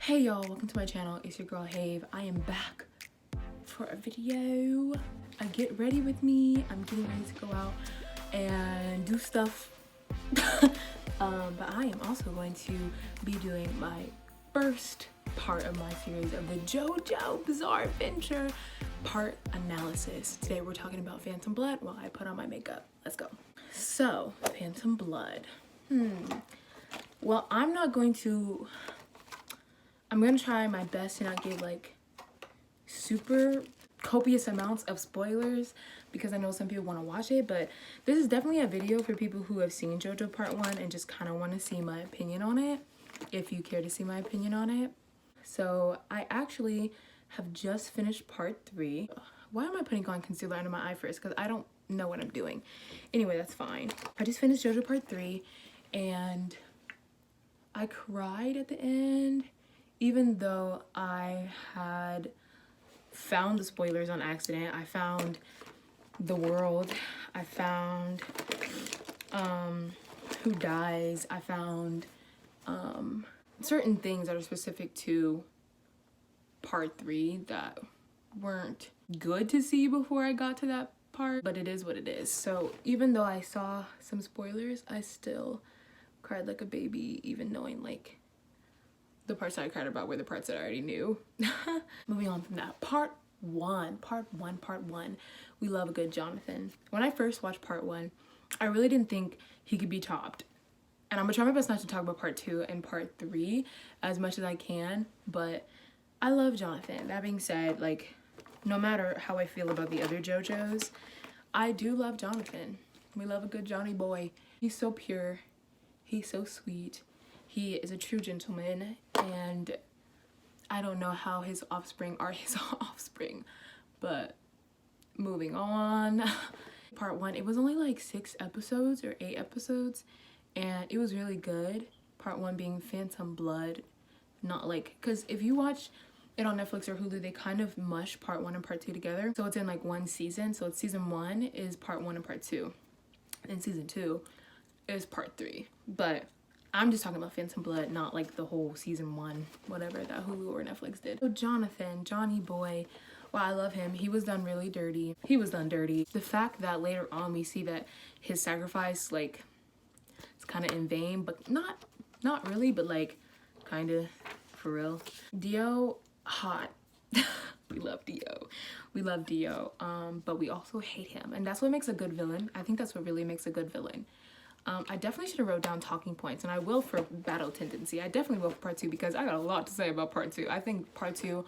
Hey y'all, welcome to my channel. It's your girl Have. I am back for a video. Get ready with me. I'm getting ready to go out and do stuff. But I am also going to be doing my first part of my series of the JoJo Bizarre Adventure part analysis. Today we're talking about Phantom Blood while I put on my makeup. Let's go. So, Phantom Blood. Well, I'm gonna try my best to not give like super copious amounts of spoilers because I know some people want to watch it, but this is definitely a video for people who have seen JoJo Part 1 and just kind of want to see my opinion on it, if you care to see my opinion on it. So I actually have just finished Part 3. Why am I putting on concealer under my eye first? Because I don't know what I'm doing. Anyway, that's fine. I just finished JoJo Part 3 and I cried at the end. Even though I had found the spoilers on accident, I found the world, I found who dies, I found certain things that are specific to part 3 that weren't good to see before I got to that part, but it is what it is. So even though I saw some spoilers, I still cried like a baby, even knowing like the parts that I cried about were the parts that I already knew. Moving on from that, part one. We love a good Jonathan. When I first watched part 1, I really didn't think he could be topped. And I'm gonna try my best not to talk about part 2 and part 3 as much as I can, but I love Jonathan. That being said, like, no matter how I feel about the other JoJos, I do love Jonathan. We love a good Johnny boy. He's so pure. He's so sweet. He is a true gentleman, and I don't know how his offspring are his offspring, but moving on. Part 1, it was only like 6 episodes or 8 episodes, and it was really good. Part 1 being Phantom Blood, not like, because if you watch it on Netflix or Hulu, they kind of mush part 1 and part 2 together. So it's in like one season. So it's season 1 is part 1 and part 2, and season 2 is part 3. But I'm just talking about Phantom Blood, not like the whole season 1, whatever that Hulu or Netflix did. So Jonathan, Johnny boy, wow, I love him. He was done really dirty. He was done dirty. The fact that later on we see that his sacrifice, like, it's kind of in vain, but not really, but like kind of for real. Dio, hot. We love Dio. We love Dio, but we also hate him, and that's what makes a good villain. I think that's what really makes a good villain. I definitely should have wrote down talking points, and I will for battle tendency. I definitely will for part 2 because I got a lot to say about part 2. I think part 2,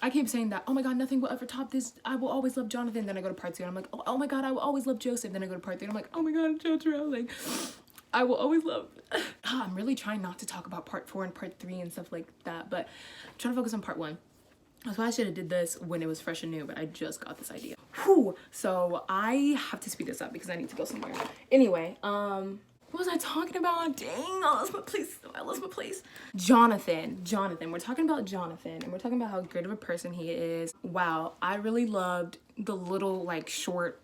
I keep saying that, oh my god, nothing will ever top this. I will always love Jonathan. Then I go to part 2 and I'm like, oh my god, I will always love Joseph. Then I go to part 3 and I'm like, oh my god, JoJo. Like, I will always love. I'm really trying not to talk about part 4 and part 3 and stuff like that, but I'm trying to focus on part 1. That's why I should have did this when it was fresh and new, but I just got this idea. Whew. So I have to speed this up because I need to go somewhere. Anyway, what was I talking about? Dang, I lost my place. Jonathan. We're talking about Jonathan, and we're talking about how good of a person he is. Wow, I really loved the little like short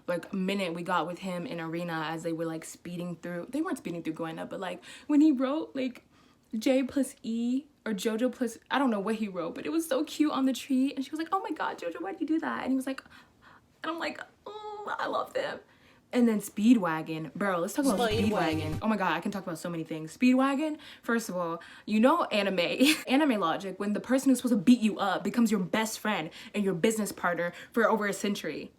like minute we got with him in Arena as they were like speeding through. They weren't speeding through going up, but like when he wrote like J plus E or JoJo plus, I don't know what he wrote, but it was so cute on the tree. And she was like, oh my god, JoJo, why'd you do that? And he was like, and I'm like, oh, I love them. And then Speedwagon, bro, let's talk about Speedwagon. Oh my god, I can talk about so many things. Speedwagon, first of all, you know anime logic, when the person who's supposed to beat you up becomes your best friend and your business partner for over a century.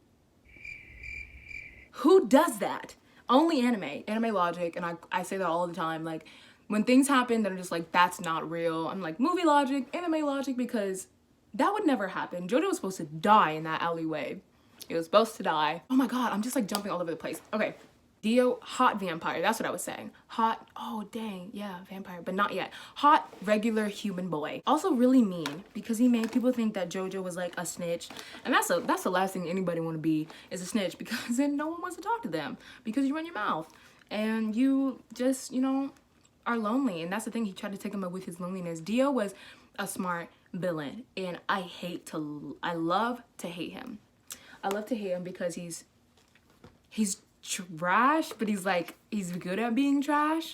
Who does that? Only anime logic, and I say that all the time. Like, when things happen that are just like, that's not real, I'm like, movie logic, anime logic, because that would never happen. JoJo was supposed to die in that alleyway. He was supposed to die. Oh my god, I'm just like jumping all over the place. Okay, Dio, hot vampire, that's what I was saying. Hot, oh dang, yeah, vampire, but not yet. Hot, regular human boy. Also really mean, because he made people think that JoJo was like a snitch. And that's the last thing anybody want to be, is a snitch, because then no one wants to talk to them, because you run your mouth. And you just, you know, are lonely, and that's the thing, he tried to take him up with his loneliness. Dio was a smart villain, and I love to hate him. I love to hate him because he's trash, but he's good at being trash.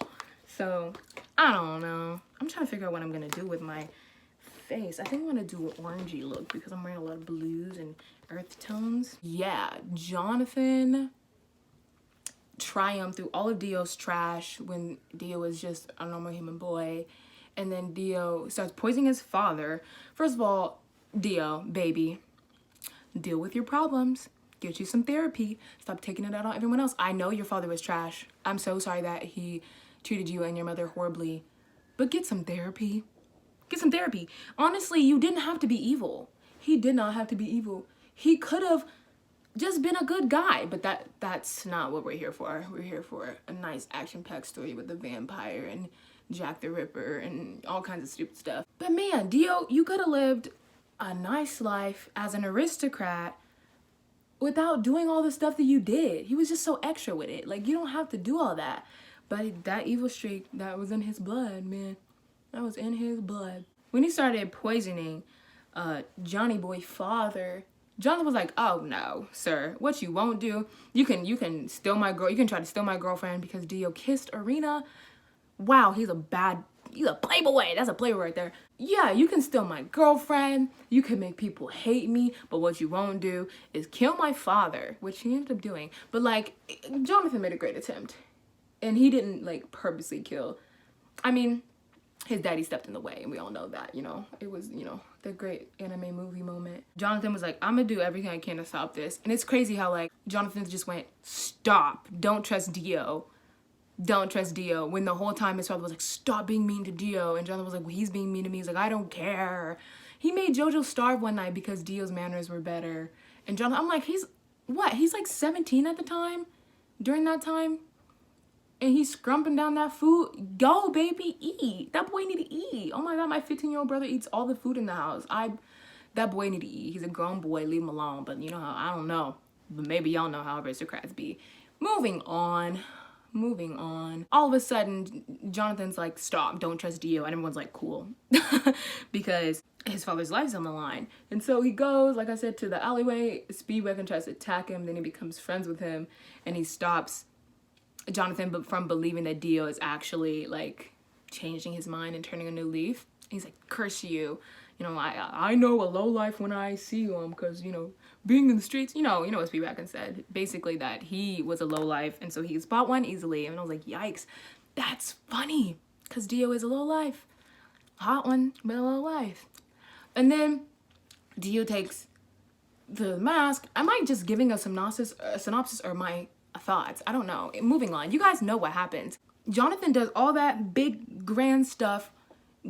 So, I don't know. I'm trying to figure out what I'm gonna do with my face. I think I'm gonna do an orangey look because I'm wearing a lot of blues and earth tones. Yeah, Jonathan triumphed through all of Dio's trash when Dio was just a normal human boy. And then Dio starts poisoning his father. First of all, Dio, baby, deal with your problems. Get you some therapy. Stop taking it out on everyone else. I know your father was trash. I'm so sorry that he treated you and your mother horribly. But get some therapy. Get some therapy. Honestly, you didn't have to be evil. He did not have to be evil. He could have just been a good guy, but that's not what we're here for. We're here for a nice action-packed story with a vampire and Jack the Ripper and all kinds of stupid stuff. But man, Dio, you could have lived a nice life as an aristocrat without doing all the stuff that you did. He was just so extra with it. Like, you don't have to do all that. But that evil streak, that was in his blood, man. That was in his blood. When he started poisoning Johnny Boy's father, Jonathan was like, oh no, sir, what you won't do, you can steal my girl, you can try to steal my girlfriend because Dio kissed Arena. Wow, he's a playboy. That's a playboy right there. Yeah, you can steal my girlfriend, you can make people hate me, but what you won't do is kill my father, which he ended up doing. But like, Jonathan made a great attempt. And he didn't like purposely kill. I mean, his daddy stepped in the way, and we all know that, you know. It was, you know, the great anime movie moment. Jonathan was like, I'm gonna do everything I can to stop this. And it's crazy how, like, Jonathan just went, stop. Don't trust Dio. Don't trust Dio. When the whole time his father was like, stop being mean to Dio. And Jonathan was like, well, he's being mean to me. He's like, I don't care. He made JoJo starve one night because Dio's manners were better. And Jonathan, I'm like, he's like 17 at the time? During that time? And he's scrumping down that food. Go, baby, eat. That boy need to eat. Oh my God, my 15-year-old brother eats all the food in the house. That boy need to eat. He's a grown boy, leave him alone. But you know how, I don't know. But maybe y'all know how aristocrats be. Moving on. All of a sudden, Jonathan's like, stop, don't trust Dio. And everyone's like, cool. Because his father's life's on the line. And so he goes, like I said, to the alleyway. Speedwagon tries to attack him. Then he becomes friends with him. And he stops Jonathan from believing that Dio is actually like changing his mind and turning a new leaf. He's like, curse you. You know, I know a low life when I see him because, you know, being in the streets, you know what Speedwagon said. Basically that he was a low life and so he spot one easily. And I was like, yikes, that's funny because Dio is a low life. Hot one, but a low life. And then Dio takes the mask. Am I just giving a synopsis or my thoughts? I don't know. Moving on. You guys know what happens. Jonathan does all that big grand stuff,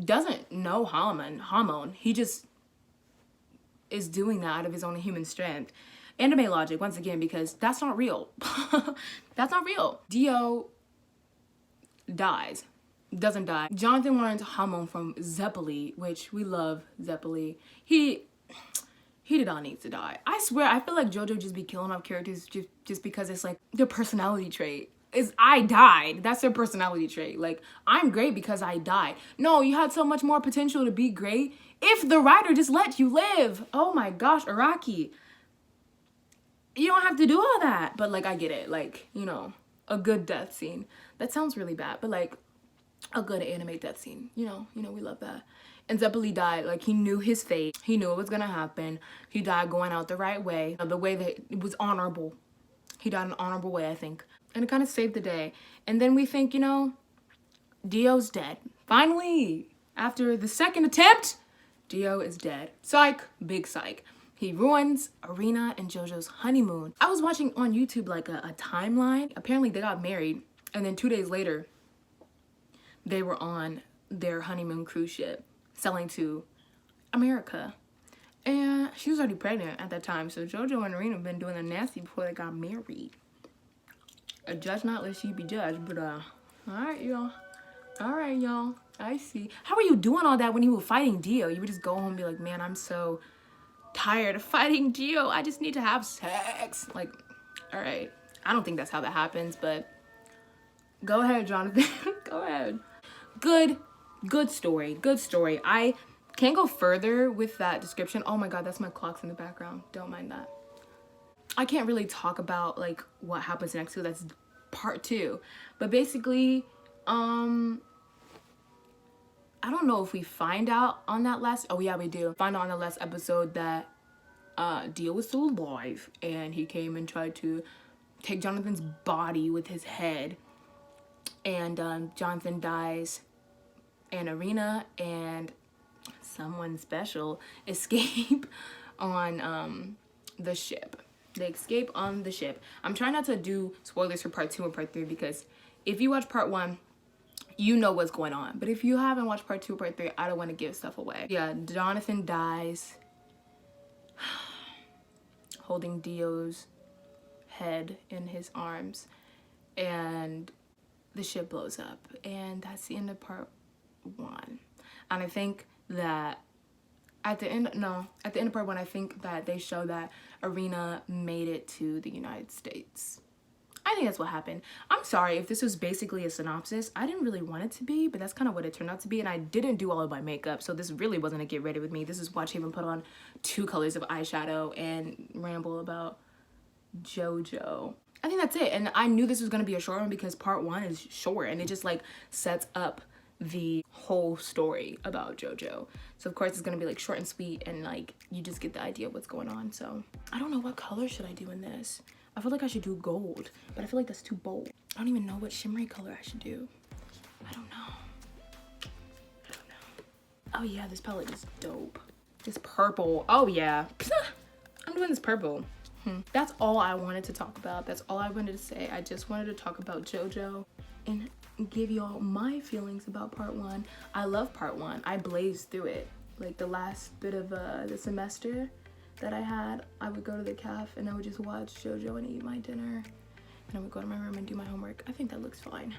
doesn't know Hamon. He just is doing that out of his own human strength. Anime logic, once again, because that's not real. That's not real. Dio dies. Doesn't die. Jonathan learns Hamon from Zeppeli, which we love Zeppeli. He did not need to die. I swear, I feel like JoJo just be killing off characters just because it's like their personality trait. Is I died. That's their personality trait. Like, I'm great because I died. No, you had so much more potential to be great if the writer just let you live. Oh my gosh, Araki. You don't have to do all that. But like, I get it. Like, you know, a good death scene. That sounds really bad, but like a good anime death scene. You know, we love that. And Zeppeli died, like he knew his fate. He knew it was gonna happen. He died going out the right way, the way that it was honorable. He died in an honorable way, I think. And it kind of saved the day. And then we think, you know, Dio's dead. Finally, after the second attempt, Dio is dead. Psych, big psych. He ruins Arena and JoJo's honeymoon. I was watching on YouTube like a timeline. Apparently they got married. And then 2 days later, they were on their honeymoon cruise ship, sailing to America. And she was already pregnant at that time. So JoJo and Arena have been doing the nasty before they got married. A judge not lest she be judged, but all right, y'all. I see. How are you doing all that when you were fighting Dio? You would just go home and be like, man, I'm so tired of fighting Dio. I just need to have sex. Like, all right. I don't think that's how that happens, but go ahead, Jonathan. Go ahead. Good story. I can't go further with that description. Oh my God, that's my clocks in the background. Don't mind that. I can't really talk about like what happens next because that's part 2. But basically, I don't know if we find out on that last, oh yeah, we do find out on the last episode that Dio was still alive, and he came and tried to take Jonathan's body with his head, and Jonathan dies, and Arena and someone special escape on the ship. They escape on the ship. I'm trying not to do spoilers for part 2 and part 3, because if you watch part 1, you know what's going on. But if you haven't watched part 2 or part 3, I don't want to give stuff away. Yeah, Jonathan dies holding Dio's head in his arms, and the ship blows up, and that's the end of part 1. And I think that at the end of part 1, I think that they show that Arena made it to the United States. I think that's what happened. I'm sorry if this was basically a synopsis. I didn't really want it to be, but that's kind of what it turned out to be. And I didn't do all of my makeup, so this really wasn't a get ready with me. This is watch Haven put on 2 colors of eyeshadow and ramble about JoJo. I think that's it. And I knew this was going to be a short one because part 1 is short, and it just like sets up the whole story about JoJo. So of course it's going to be like short and sweet, and like you just get the idea of what's going on. So I don't know, what color should I do in this? I feel like I should do gold, but I feel like that's too bold. I don't even know what shimmery color I should do. I don't know. Oh yeah, this palette is dope. This purple. Oh yeah. I'm doing this purple. That's all I wanted to talk about. That's all I wanted to say. I just wanted to talk about JoJo and give y'all my feelings about part 1. I love part 1. I blazed through it. Like the last bit of the semester that I had, I would go to the cafe and I would just watch JoJo and eat my dinner, and I would go to my room and do my homework. I think that looks fine.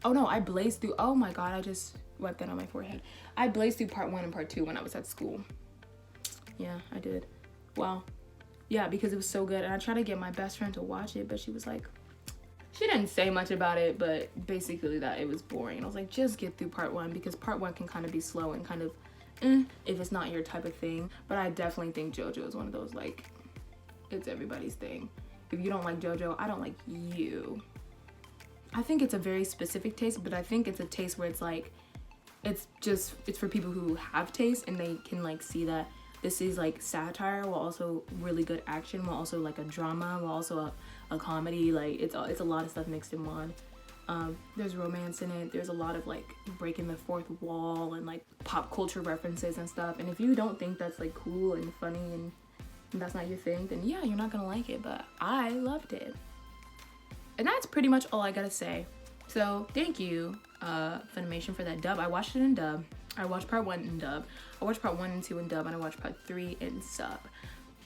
Oh no, I blazed through, oh my god, I just wiped that on my forehead. I blazed through part 1 and part 2 when I was at school. Yeah, I did. Wow. Yeah, because it was so good, and I tried to get my best friend to watch it, but she was like, she didn't say much about it, but basically that it was boring. And I was like, just get through part 1, because part 1 can kind of be slow and kind of if it's not your type of thing. But I definitely think JoJo is one of those, like, it's everybody's thing. If you don't like JoJo, I don't like you. I think it's a very specific taste, but I think it's a taste where it's like, it's for people who have taste, and they can like see that this is like satire while also really good action, while also like a drama, while also a comedy. Like it's a lot of stuff mixed in one. There's romance in it. There's a lot of like breaking the fourth wall and like pop culture references and stuff. And if you don't think that's like cool and funny and that's not your thing, then yeah, you're not gonna like it. But I loved it. And that's pretty much all I gotta say. So thank you, Funimation, for that dub. I watched it in dub. I watched part 1 in dub. I watched part 1 and 2 in dub, and I watched part 3 in sub.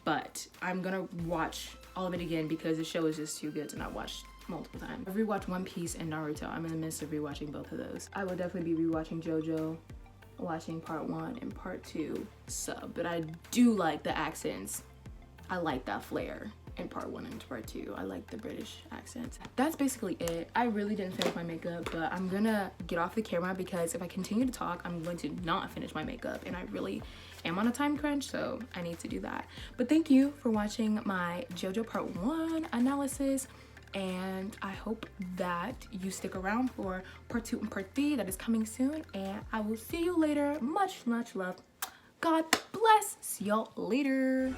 But I'm gonna watch all of it again because the show is just too good to not watch multiple times. I've rewatched One Piece and Naruto. I'm in the midst of rewatching both of those. I will definitely be rewatching JoJo, watching part 1 and part 2 sub. But I do like the accents. I like that flair in part 1 and part 2. I like the British accents. That's basically it. I really didn't finish my makeup, but I'm gonna get off the camera because if I continue to talk, I'm going to not finish my makeup, and I really am on a time crunch, so I need to do that. But thank you for watching my JoJo part 1 analysis, and I hope that you stick around for part 2 and part 3 that is coming soon, and I will see you later. Much love. God bless. See y'all later.